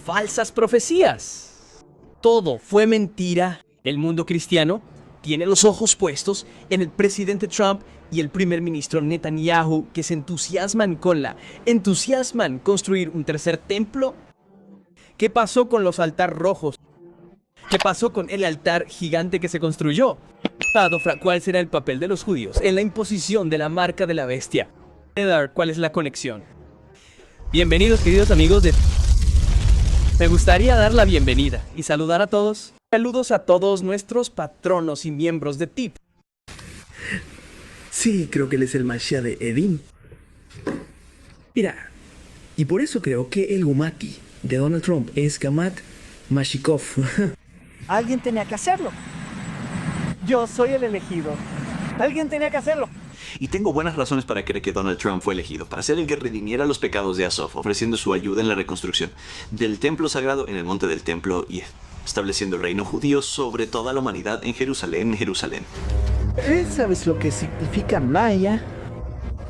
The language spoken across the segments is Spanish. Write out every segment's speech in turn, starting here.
falsas profecías. Todo fue mentira. El mundo cristiano tiene los ojos puestos en el presidente Trump y el primer ministro Netanyahu, que se entusiasman construir un tercer templo. ¿Qué pasó con los altares rojos? ¿Qué pasó con el altar gigante que se construyó? ¿Cuál será el papel de los judíos en la imposición de la marca de la bestia? ¿Cuál es la conexión? Bienvenidos, queridos amigos de... Me gustaría dar la bienvenida y saludar a todos. Saludos a todos nuestros patronos y miembros de TIP. Sí, creo que él es el Mashiach de Edim. Mira, y por eso creo que el Gumati de Donald Trump es Gamat Mashikov. Alguien tenía que hacerlo. Yo soy el elegido. Alguien tenía que hacerlo. Y tengo buenas razones para creer que Donald Trump fue elegido, para ser el que redimiera los pecados de Asaf, ofreciendo su ayuda en la reconstrucción del templo sagrado en el monte del templo y estableciendo el reino judío sobre toda la humanidad en Jerusalén, ¿Sabes lo que significa Maya?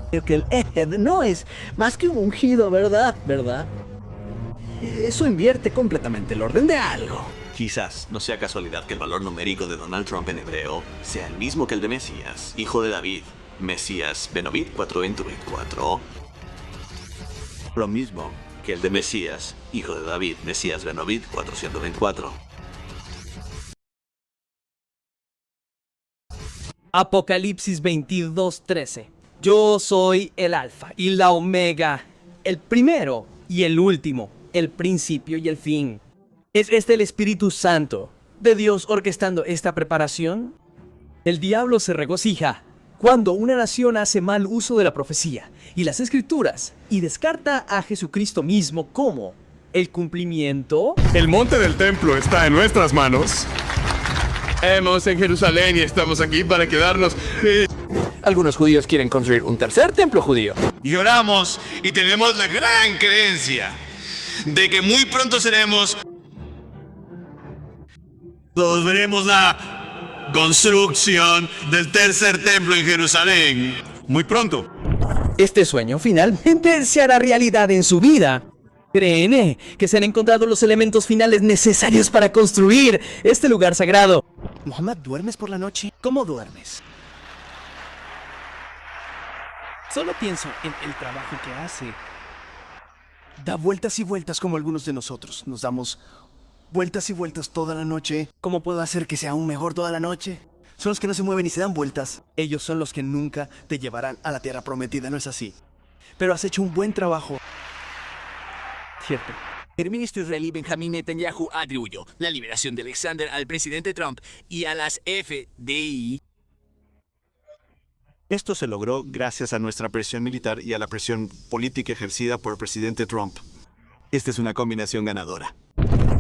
Creo que el Ejed no es más que un ungido, ¿verdad? Eso invierte completamente el orden de algo. Quizás no sea casualidad que el valor numérico de Donald Trump en hebreo sea el mismo que el de Mesías, hijo de David, Mesías Benovid 424. Lo mismo que el de Mesías, hijo de David, Mesías Benovid 424. Apocalipsis 22:13. Yo soy el Alfa y la Omega, el primero y el último, el principio y el fin. ¿Es este el Espíritu Santo de Dios orquestando esta preparación? El diablo se regocija cuando una nación hace mal uso de la profecía y las escrituras y descarta a Jesucristo mismo como el cumplimiento. El monte del templo está en nuestras manos. Hemos en Jerusalén y estamos aquí para quedarnos. Algunos judíos quieren construir un tercer templo judío. Y oramos y tenemos la gran creencia de que muy pronto veremos la construcción del tercer templo en Jerusalén. Muy pronto. Este sueño finalmente se hará realidad en su vida. ¿Creen que se han encontrado los elementos finales necesarios para construir este lugar sagrado? Mohammed, ¿duermes por la noche? ¿Cómo duermes? Solo pienso en el trabajo que hace. Da vueltas y vueltas como algunos de nosotros. Nos damos vueltas y vueltas toda la noche. ¿Cómo puedo hacer que sea aún mejor toda la noche? Son los que no se mueven y se dan vueltas. Ellos son los que nunca te llevarán a la tierra prometida, ¿no es así? Pero has hecho un buen trabajo. Cierto. El ministro israelí Benjamín Netanyahu atribuyó la liberación de Alexander al presidente Trump y a las FDI. Esto se logró gracias a nuestra presión militar y a la presión política ejercida por el presidente Trump. Esta es una combinación ganadora.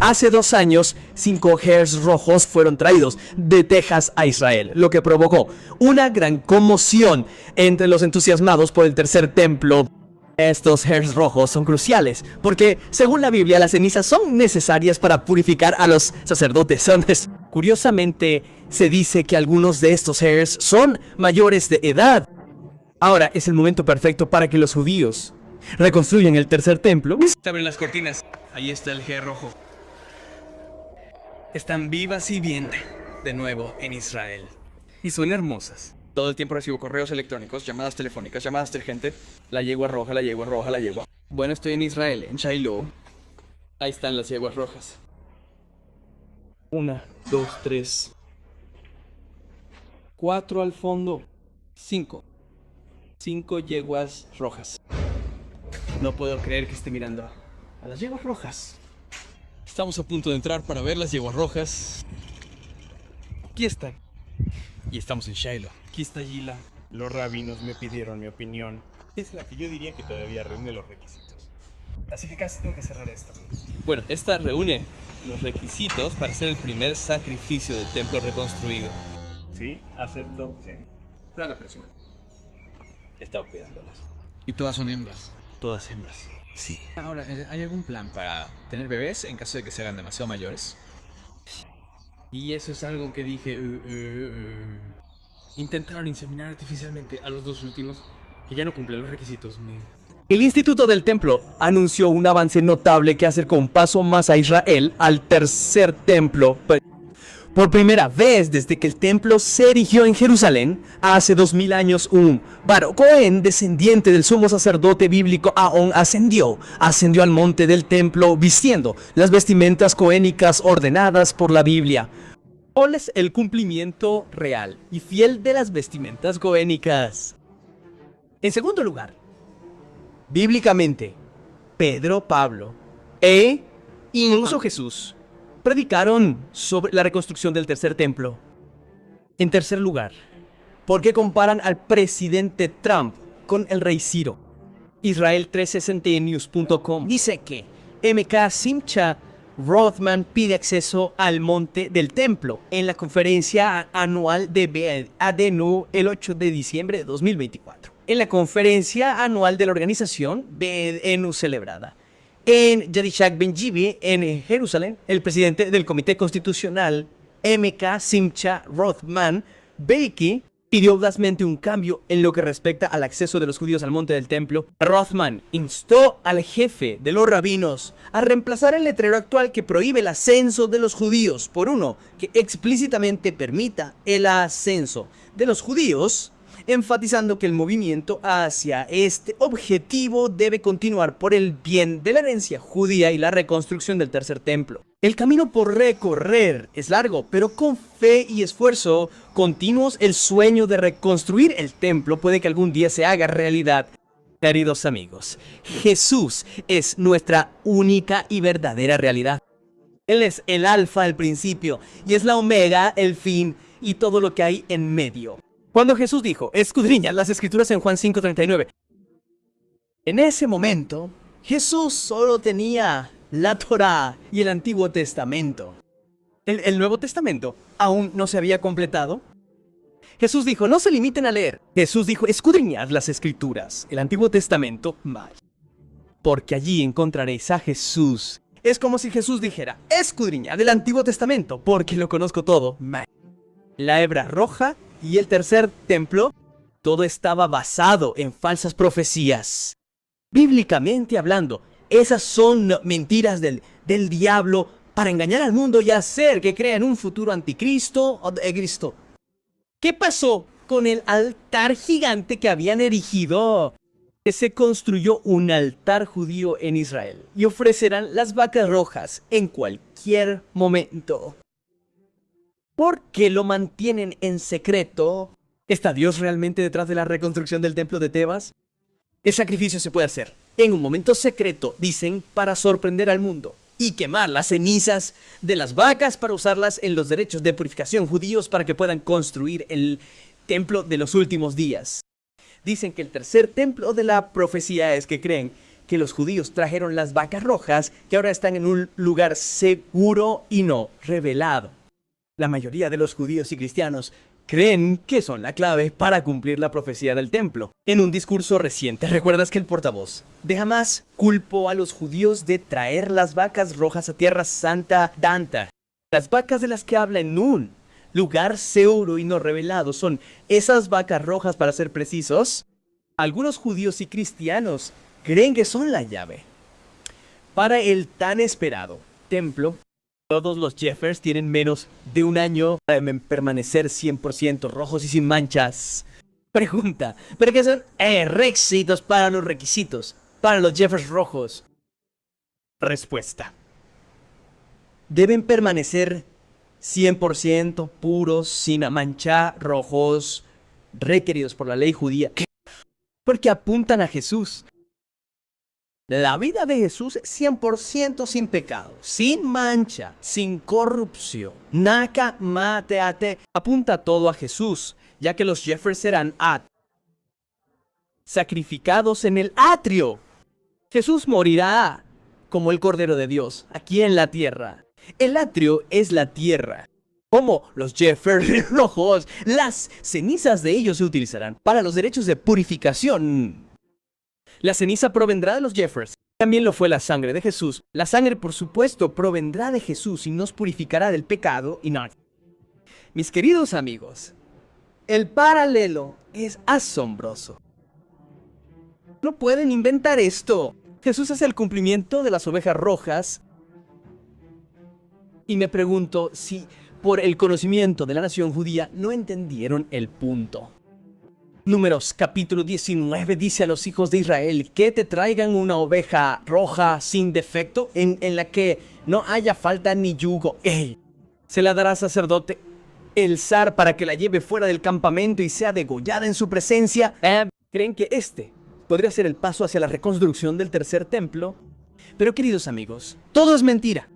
Hace 2 años, 5 Hairs rojos fueron traídos de Texas a Israel, lo que provocó una gran conmoción entre los entusiasmados por el tercer templo. Estos Hairs rojos son cruciales porque, según la Biblia, las cenizas son necesarias para purificar a los sacerdotes. Curiosamente, se dice que algunos de estos Hairs son mayores de edad. Ahora es el momento perfecto para que los judíos reconstruyan el tercer templo. Se abren las cortinas. Ahí está el G rojo. Están vivas y bien de nuevo en Israel. Y son hermosas. Todo el tiempo recibo correos electrónicos, llamadas telefónicas, llamadas de gente. La yegua roja, la yegua roja, la yegua. Bueno, estoy en Israel, en Shiloh. Ahí están las yeguas rojas. 1, 2, 3. 4 al fondo. 5. 5 yeguas rojas. No puedo creer que esté mirando a las yeguas rojas. Estamos a punto de entrar para ver las yeguas rojas. Aquí están. Y estamos en Shiloh. Aquí está Gila. Los rabinos me pidieron mi opinión. Es la que yo diría que todavía reúne los requisitos. Así que casi tengo que cerrar esto. Bueno, esta reúne los requisitos para hacer el primer sacrificio del templo reconstruido. Sí, acepto. Sí. Da la presión. He estado cuidándolas. Y todas son hembras. Todas hembras. Sí. Ahora, ¿hay algún plan para tener bebés en caso de que se hagan demasiado mayores? Y eso es algo que dije... Intentaron inseminar artificialmente a los 2 últimos, que ya no cumplen los requisitos. El Instituto del Templo anunció un avance notable que acercó un paso más a Israel al tercer templo. Por primera vez desde que el templo se erigió en Jerusalén, hace 2000 años, un Baruch Cohen, descendiente del sumo sacerdote bíblico Aarón, ascendió al monte del templo vistiendo las vestimentas cohénicas ordenadas por la Biblia. ¿Cuál es el cumplimiento real y fiel de las vestimentas cohénicas? En segundo lugar, bíblicamente, Pedro, Pablo e incluso Jesús predicaron sobre la reconstrucción del tercer templo. En tercer lugar, ¿por qué comparan al presidente Trump con el rey Ciro? Israel360news.com dice que MK Simcha Rothman pide acceso al monte del templo en la conferencia anual de ADNU el 8 de diciembre de 2024. En la conferencia anual de la organización BNU celebrada en Yadishak Benjibi, en Jerusalén, el presidente del Comité Constitucional, MK Simcha Rothman Beiki, pidió audazmente un cambio en lo que respecta al acceso de los judíos al monte del templo. Rothman instó al jefe de los rabinos a reemplazar el letrero actual que prohíbe el ascenso de los judíos por uno que explícitamente permita el ascenso de los judíos, enfatizando que el movimiento hacia este objetivo debe continuar por el bien de la herencia judía y la reconstrucción del tercer templo. El camino por recorrer es largo, pero con fe y esfuerzo continuos el sueño de reconstruir el templo puede que algún día se haga realidad. Queridos amigos, Jesús es nuestra única y verdadera realidad. Él es el alfa, el principio, y es la omega, el fin, y todo lo que hay en medio. Cuando Jesús dijo, escudriña las escrituras en Juan 5:39, en ese momento, Jesús solo tenía la Torá y el Antiguo Testamento. El Nuevo Testamento aún no se había completado. Jesús dijo, no se limiten a leer. Jesús dijo, escudriñad las escrituras, el Antiguo Testamento más, porque allí encontraréis a Jesús. Es como si Jesús dijera, escudriñad el Antiguo Testamento, porque lo conozco todo más. La hebra roja y el tercer templo, todo estaba basado en falsas profecías. Bíblicamente hablando, esas son mentiras del diablo para engañar al mundo y hacer que crea en un futuro anticristo o de Cristo. ¿Qué pasó con el altar gigante que habían erigido? Que se construyó un altar judío en Israel y ofrecerán las vacas rojas en cualquier momento. ¿Por qué lo mantienen en secreto? ¿Está Dios realmente detrás de la reconstrucción del templo de Tebas? El sacrificio se puede hacer en un momento secreto, dicen, para sorprender al mundo y quemar las cenizas de las vacas para usarlas en los derechos de purificación judíos para que puedan construir el templo de los últimos días. Dicen que el tercer templo de la profecía es que creen que los judíos trajeron las vacas rojas que ahora están en un lugar seguro y no revelado. La mayoría de los judíos y cristianos creen que son la clave para cumplir la profecía del templo. En un discurso reciente, ¿recuerdas que el portavoz de Hamas culpó a los judíos de traer las vacas rojas a Tierra Santa Danta? Las vacas de las que habla en un lugar seguro y no revelado son esas vacas rojas, para ser precisos. Algunos judíos y cristianos creen que son la llave para el tan esperado templo. Todos los Jeffers tienen menos de un año para permanecer 100% rojos y sin manchas. Pregunta, ¿pero qué son requisitos para los requisitos? Para los Jeffers rojos. Respuesta. Deben permanecer 100% puros, sin mancha, rojos, requeridos por la ley judía. Porque apuntan a Jesús. La vida de Jesús es 100% sin pecado, sin mancha, sin corrupción. Naka mateate. Apunta todo a Jesús, ya que los Jeffers serán sacrificados en el atrio. Jesús morirá como el Cordero de Dios, aquí en la tierra. El atrio es la tierra. Como los Jeffers rojos, las cenizas de ellos se utilizarán para los derechos de purificación. La ceniza provendrá de los Jeffers. También lo fue la sangre de Jesús. La sangre, por supuesto, provendrá de Jesús y nos purificará del pecado y no. Mis queridos amigos, el paralelo es asombroso. No pueden inventar esto. Jesús es el cumplimiento de las ovejas rojas. Y me pregunto si por el conocimiento de la nación judía no entendieron el punto. Números capítulo 19 dice a los hijos de Israel que te traigan una oveja roja sin defecto en la que no haya falta ni yugo. Se la dará al sacerdote el zar para que la lleve fuera del campamento y sea degollada en su presencia. ¿Creen que este podría ser el paso hacia la reconstrucción del tercer templo? Pero queridos amigos, todo es mentira.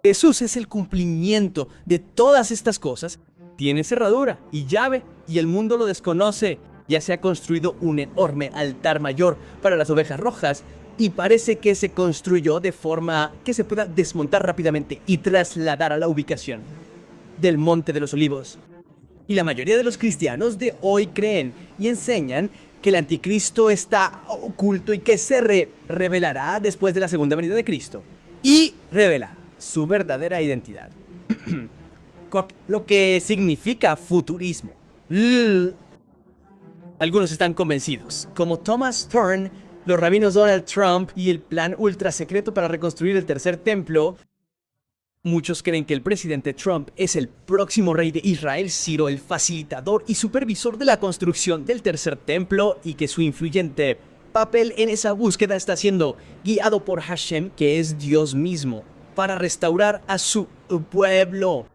Jesús es el cumplimiento de todas estas cosas. Tiene cerradura y llave y el mundo lo desconoce. Ya se ha construido un enorme altar mayor para las ovejas rojas y parece que se construyó de forma que se pueda desmontar rápidamente y trasladar a la ubicación del Monte de los Olivos. Y la mayoría de los cristianos de hoy creen y enseñan que el anticristo está oculto y que se revelará después de la segunda venida de Cristo y revela su verdadera identidad. Lo que significa futurismo. Algunos están convencidos, como Thomas Thorne, los rabinos Donald Trump y el plan ultra secreto para reconstruir el tercer templo. Muchos creen que el presidente Trump es el próximo rey de Israel, Ciro, el facilitador y supervisor de la construcción del tercer templo, y que su influyente papel en esa búsqueda está siendo guiado por Hashem, que es Dios mismo, para restaurar a su pueblo.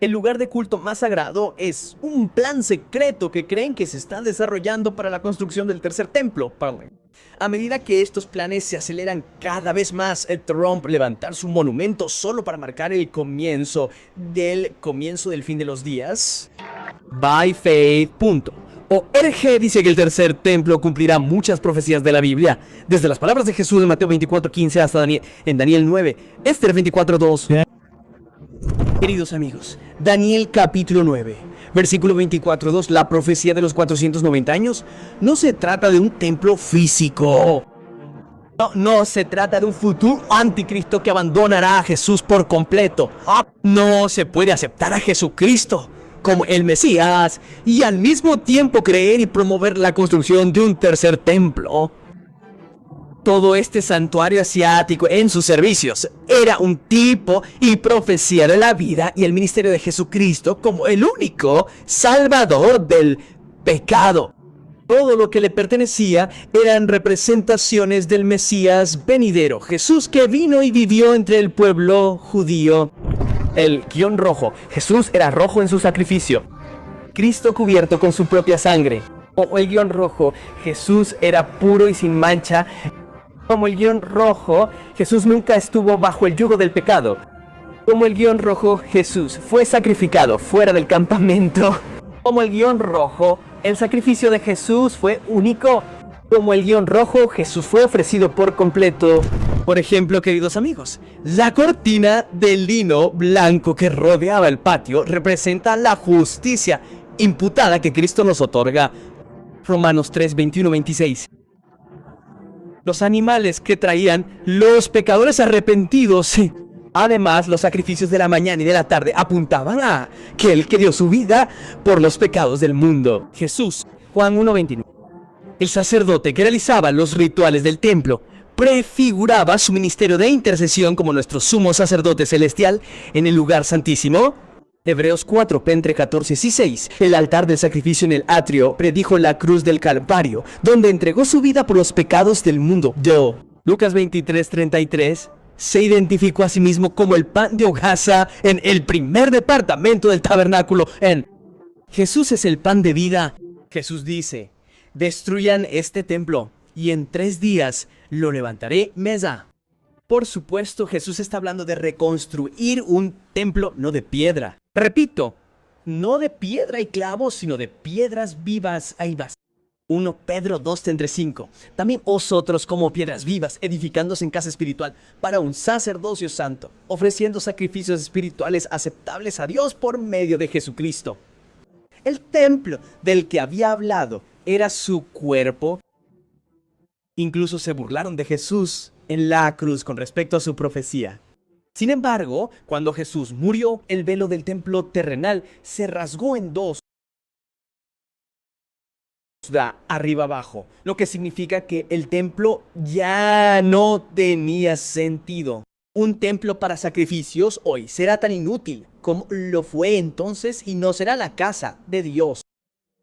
El lugar de culto más sagrado es un plan secreto que creen que se está desarrollando para la construcción del tercer templo. A medida que estos planes se aceleran cada vez más, Trump levantar su monumento solo para marcar el comienzo del fin de los días. By Faith. ORG dice que el tercer templo cumplirá muchas profecías de la Biblia, desde las palabras de Jesús en Mateo 24:15 hasta en Daniel 9, Esther 24:2. Queridos amigos, Daniel capítulo 9, versículo 24:2, la profecía de los 490 años, no se trata de un templo físico. No se trata de un futuro anticristo que abandonará a Jesús por completo. No se puede aceptar a Jesucristo como el Mesías y al mismo tiempo creer y promover la construcción de un tercer templo. Todo este santuario asiático en sus servicios era un tipo y profecía de la vida y el ministerio de Jesucristo como el único salvador del pecado. Todo lo que le pertenecía eran representaciones del Mesías venidero, Jesús que vino y vivió entre el pueblo judío. El guión rojo, Jesús era rojo en su sacrificio, Cristo cubierto con su propia sangre. Como el guión rojo, Jesús era puro y sin mancha. Como el guión rojo, Jesús nunca estuvo bajo el yugo del pecado. Como el guión rojo, Jesús fue sacrificado fuera del campamento. Como el guión rojo, el sacrificio de Jesús fue único. Como el guión rojo, Jesús fue ofrecido por completo. Por ejemplo, queridos amigos, la cortina de lino blanco que rodeaba el patio representa la justicia imputada que Cristo nos otorga. Romanos 3, 21, 26. Los animales que traían los pecadores arrepentidos. Además, los sacrificios de la mañana y de la tarde apuntaban a aquel que dio su vida por los pecados del mundo. Jesús, Juan 1:29. El sacerdote que realizaba los rituales del templo prefiguraba su ministerio de intercesión como nuestro sumo sacerdote celestial en el lugar santísimo. Hebreos 4, entre 14 y 6. El altar del sacrificio en el atrio predijo la cruz del Calvario, donde entregó su vida por los pecados del mundo. Lucas 23, 33. Se identificó a sí mismo como el pan de hogaza en el primer departamento del tabernáculo. Jesús es el pan de vida. Jesús dice: destruyan este templo y en 3 días lo levantaré. Mesa. Por supuesto, Jesús está hablando de reconstruir un templo, no de piedra. Repito, no de piedra y clavos, sino de piedras vivas. Ahí vas. 1 Pedro 2:5. También vosotros como piedras vivas, edificándose en casa espiritual para un sacerdocio santo, ofreciendo sacrificios espirituales aceptables a Dios por medio de Jesucristo. El templo del que había hablado era su cuerpo. Incluso se burlaron de Jesús en la cruz con respecto a su profecía. Sin embargo, cuando Jesús murió, el velo del templo terrenal se rasgó en dos. da arriba abajo, lo que significa que el templo ya no tenía sentido. Un templo para sacrificios hoy será tan inútil como lo fue entonces y no será la casa de Dios.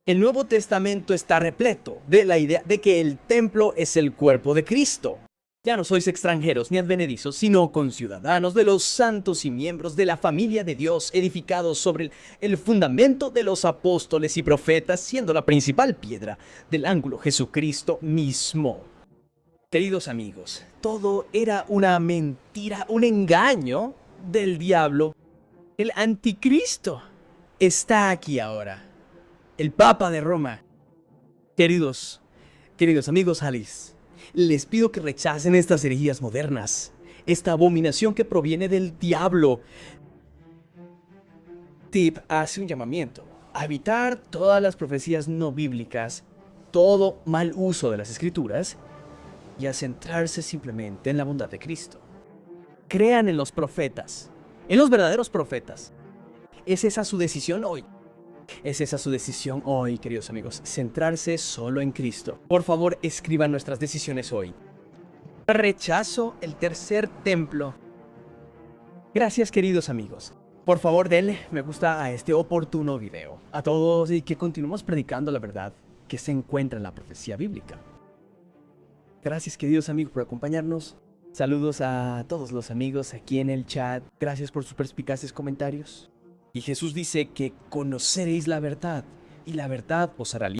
El Nuevo Testamento está repleto de la idea de que el templo es el cuerpo de Cristo. Ya no sois extranjeros ni advenedizos, sino conciudadanos de los santos y miembros de la familia de Dios, edificados sobre el fundamento de los apóstoles y profetas, siendo la principal piedra del ángulo Jesucristo mismo. Queridos amigos, todo era una mentira, un engaño del diablo. El anticristo está aquí ahora. El Papa de Roma. Queridos amigos Alice, les pido que rechacen estas herejías modernas, esta abominación que proviene del diablo. Tip hace un llamamiento a evitar todas las profecías no bíblicas, todo mal uso de las escrituras y a centrarse simplemente en la bondad de Cristo. Crean en los profetas, en los verdaderos profetas. ¿Es esa su decisión hoy? ¿Es esa su decisión hoy, queridos amigos? Centrarse solo en Cristo. Por favor, escriban nuestras decisiones hoy. Rechazo el tercer templo. Gracias, queridos amigos. Por favor, denle me gusta a este oportuno video. A todos y que continuemos predicando la verdad que se encuentra en la profecía bíblica. Gracias, queridos amigos, por acompañarnos. Saludos a todos los amigos aquí en el chat. Gracias por sus perspicaces comentarios. Y Jesús dice que conoceréis la verdad, y la verdad os hará libres.